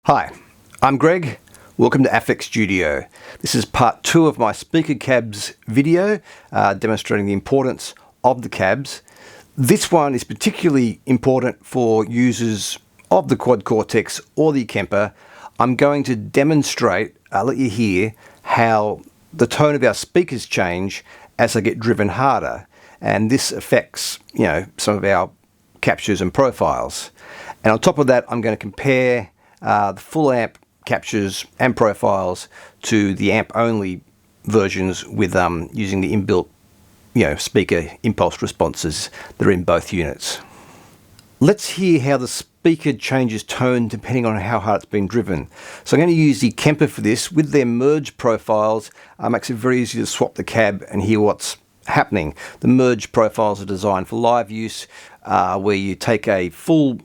Hi, I'm Greg. Welcome to Affect Studio. This is part 2 of my speaker cabs video demonstrating the importance of the cabs. This one is particularly important for users of the Quad Cortex or the Kemper. I'm going to demonstrate, I'll let you hear how the tone of our speakers change as they get driven harder, and this affects, some of our captures and profiles. And on top of that, I'm going to compare the full amp captures and profiles to the amp only versions with using the inbuilt speaker impulse responses that are in both units. Let's hear how the speaker changes tone depending on how hard it's been driven. So I'm going to use the Kemper for this. With their merge profiles, makes it very easy to swap the cab and hear what's happening. The merge profiles are designed for live use, where you take a full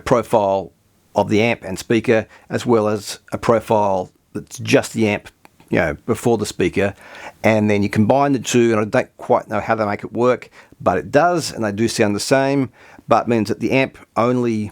profile of the amp and speaker, as well as a profile that's just the amp before the speaker, and then you combine the two, and I don't quite know how they make it work, but it does, and they do sound the same, but it means that the amp only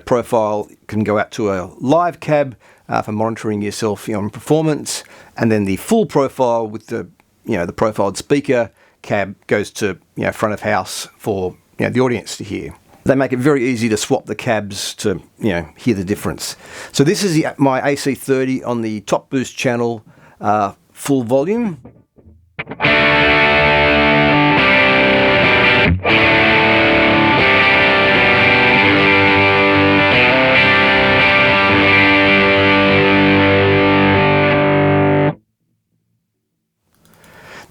profile can go out to a live cab for monitoring yourself on performance, and then the full profile with the the profiled speaker cab goes to front of house for the audience to hear. They make it very easy to swap the cabs to hear the difference. So this is my AC30 on the top boost channel, full volume.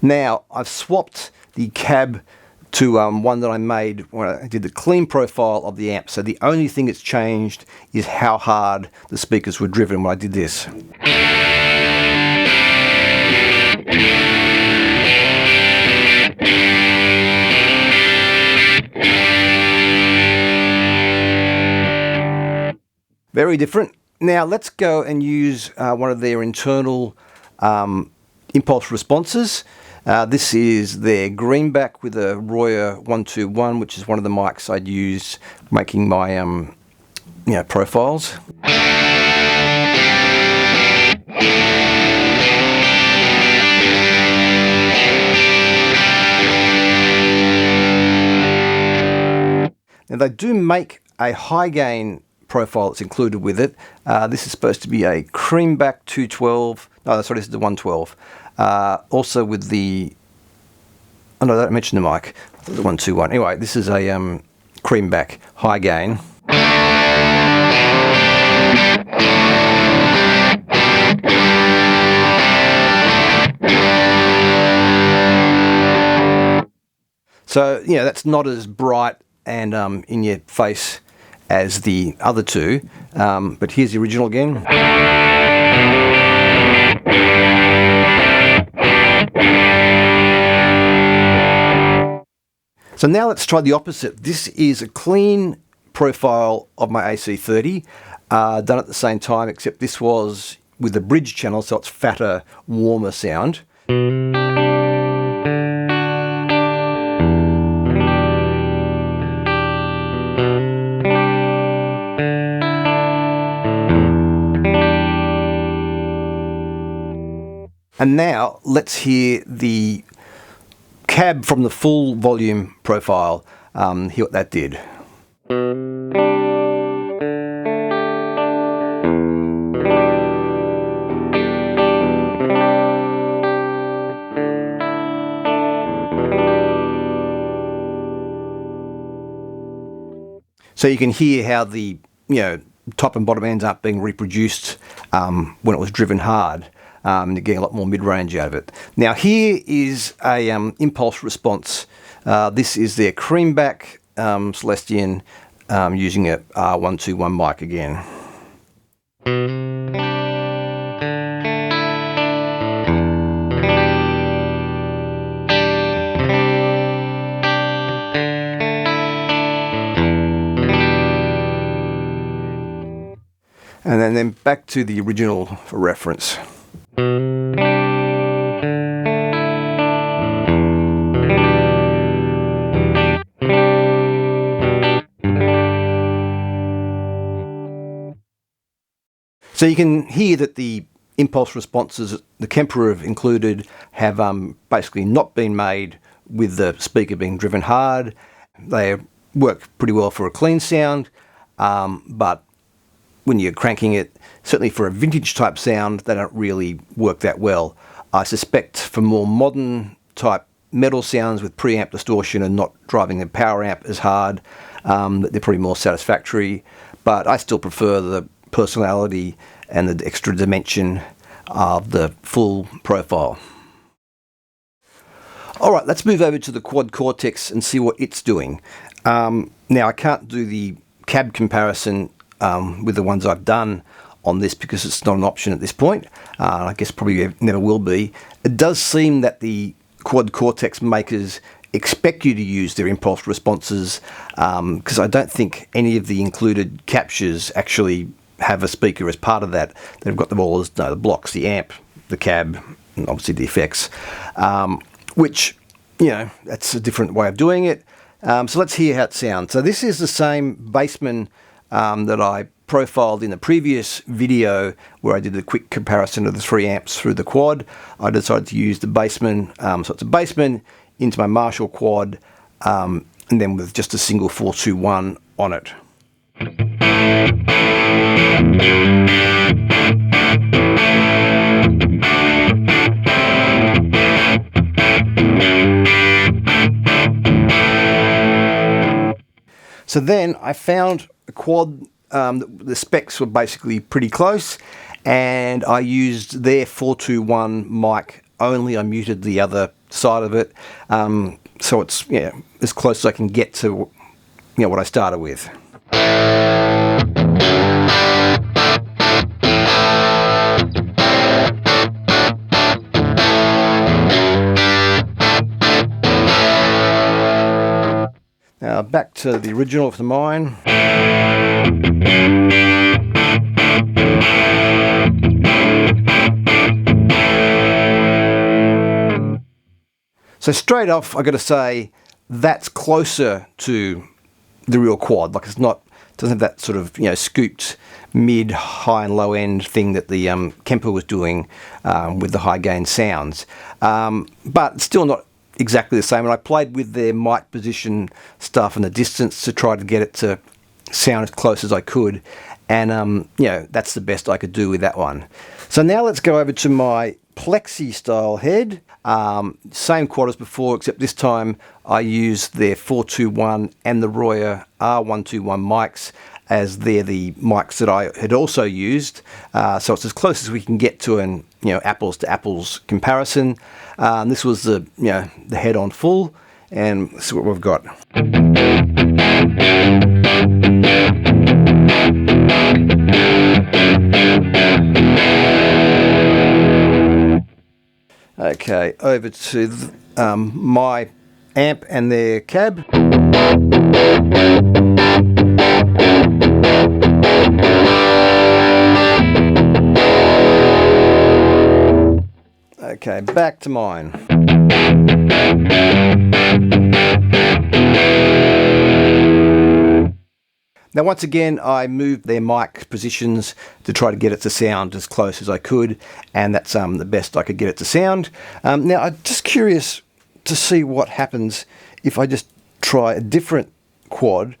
Now I've swapped the cab to one that I made when I did the clean profile of the amp. So the only thing that's changed is how hard the speakers were driven when I did this. Very different. Now let's go and use one of their internal impulse responses. This is their greenback with a Royer 121, which is one of the mics I'd use making my profiles. Now they do make a high gain profile that's included with it. This is supposed to be a creamback 212. No, sorry, this is the 112. Also with the, I don't mention the mic, the 121. Anyway, this is a creamback high gain. So that's not as bright and in your face as the other two, but here's the original again. So now let's try the opposite. This is a clean profile of my AC30, done at the same time, except this was with the bridge channel, so it's fatter, warmer sound. And now let's hear the cab from the full volume profile, hear what that did. So you can hear how the top and bottom ends up being reproduced when it was driven hard. You're getting a lot more mid-range out of it. Now here is a impulse response. This is their creamback Celestian using a R121 mic again. And then back to the original for reference. So you can hear that the impulse responses the Kemper have included have basically not been made with the speaker being driven hard. They work pretty well for a clean sound, but when you're cranking it, certainly for a vintage type sound, they don't really work that well. I suspect for more modern type metal sounds with preamp distortion and not driving the power amp as hard, that they're probably more satisfactory, but I still prefer the personality and the extra dimension of the full profile. Alright, let's move over to the Quad Cortex and see what it's doing. Now I can't do the cab comparison with the ones I've done on this because it's not an option at this point. I guess probably never will be. It does seem that the Quad Cortex makers expect you to use their impulse responses, because I don't think any of the included captures actually have a speaker as part of that. They've got them all as the blocks, the amp, the cab, and obviously the effects, which, you know, that's a different way of doing it. So let's hear how it sounds. So this is the same Bassman that I profiled in the previous video where I did a quick comparison of the 3 amps through the quad. I decided to use the Bassman, so it's a Bassman into my Marshall quad, and then with just a single 421 on it. So then I found a quad, the specs were basically pretty close, and I used their 421 mic only. I muted the other side of it, so it's, yeah, as close as I can get to, you know, what I started with. Now back to the original of mine. So straight off, I got to say that's closer to the real quad. Like, it's not, doesn't have that sort of, you know, scooped mid, high and low end thing that the Kemper was doing with the high gain sounds, but still not exactly the same. And I played with their mic position stuff and the distance to try to get it to sound as close as I could, and you know, that's the best I could do with that one. So now let's go over to my Plexi style head. Same quad as before, except this time I used their 421 and the Royer R121 mics, as they're the mics that I had also used. So it's as close as we can get to an, you know, apples to apples comparison. This was the, you know, the head on full, and this is what we've got. Okay, over to my amp and their cab. Okay, back to mine. Now once again I moved their mic positions to try to get it to sound as close as I could, and that's the best I could get it to sound. Now I'm just curious to see what happens if I just try a different quad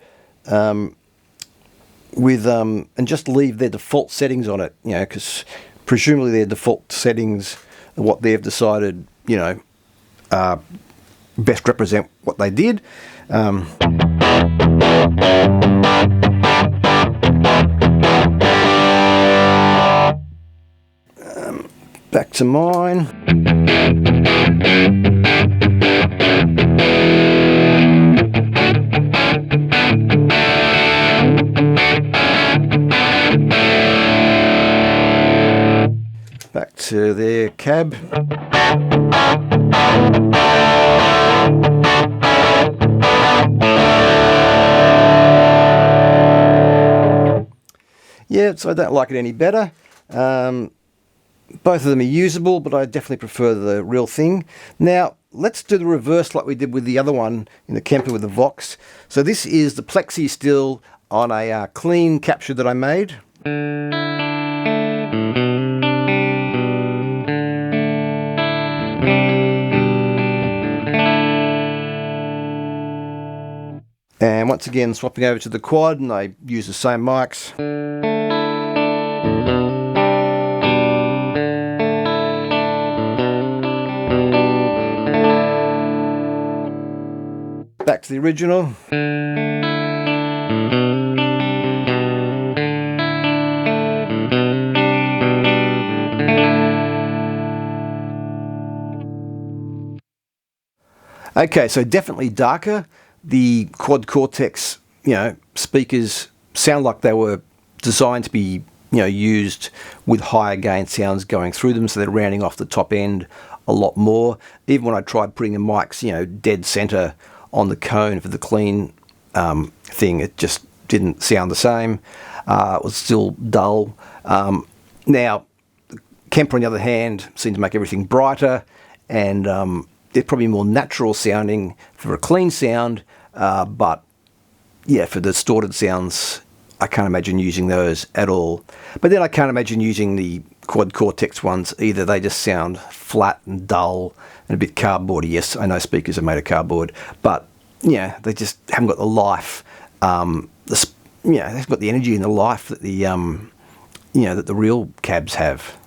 with and just leave their default settings on it, you know, because presumably their default settings are what they've decided, you know, best represent what they did. Back to mine. Back to their cab. Yeah, so I don't like it any better. Both of them are usable, but I definitely prefer the real thing. Now, let's do the reverse like we did with the other one in the Kemper with the Vox. So this is the Plexi still on a clean capture that I made. And once again, swapping over to the quad, and I use the same mics. Back to the original. Okay, so definitely darker. The Quad Cortex, speakers sound like they were designed to be, used with higher gain sounds going through them, so they're rounding off the top end a lot more. Even when I tried putting the mics, dead center on the cone for the clean thing, it just didn't sound the same. It was still dull. Now, Kemper, on the other hand, seemed to make everything brighter, and they're probably more natural sounding for a clean sound, but yeah, for distorted sounds, I can't imagine using those at all. But then I can't imagine using the Quad Cortex ones either. They just sound flat and dull and a bit cardboardy. Yes, I know speakers are made of cardboard, but yeah, they just haven't got the life. They've got the energy and the life that that the real cabs have.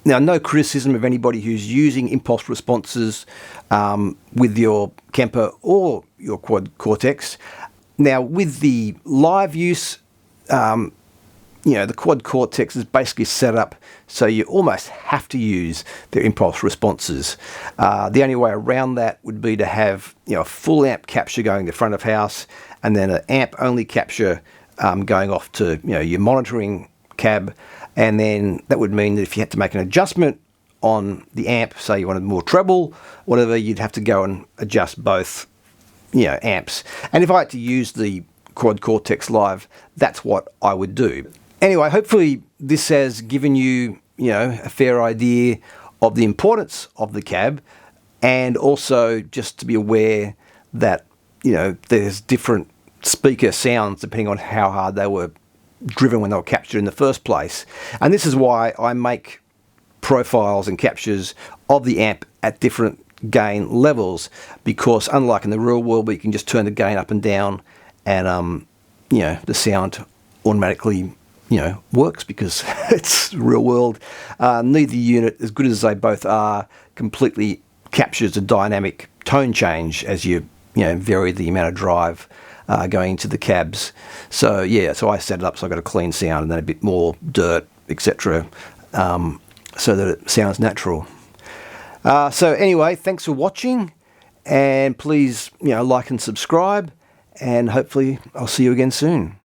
Now, no criticism of anybody who's using impulse responses with your Kemper or your Quad Cortex. Now, with the live use, the Quad Cortex is basically set up so you almost have to use their impulse responses. The only way around that would be to have a full amp capture going to front of house, and then an amp only capture going off to your monitoring cab. And then that would mean that if you had to make an adjustment on the amp, say you wanted more treble, whatever, you'd have to go and adjust both, amps. And if I had to use the Quad Cortex Live, that's what I would do. Anyway, hopefully this has given you, a fair idea of the importance of the cab, and also just to be aware that, there's different speaker sounds depending on how hard they were driven when they were captured in the first place. And this is why I make profiles and captures of the amp at different gain levels, because unlike in the real world where you can just turn the gain up and down and the sound automatically works because it's real world, neither unit, as good as they both are, completely captures a dynamic tone change as you vary the amount of drive going into the cabs. So I set it up so I got a clean sound and then a bit more dirt, etc., so that it sounds natural. So anyway, thanks for watching, and please like and subscribe, and hopefully I'll see you again soon.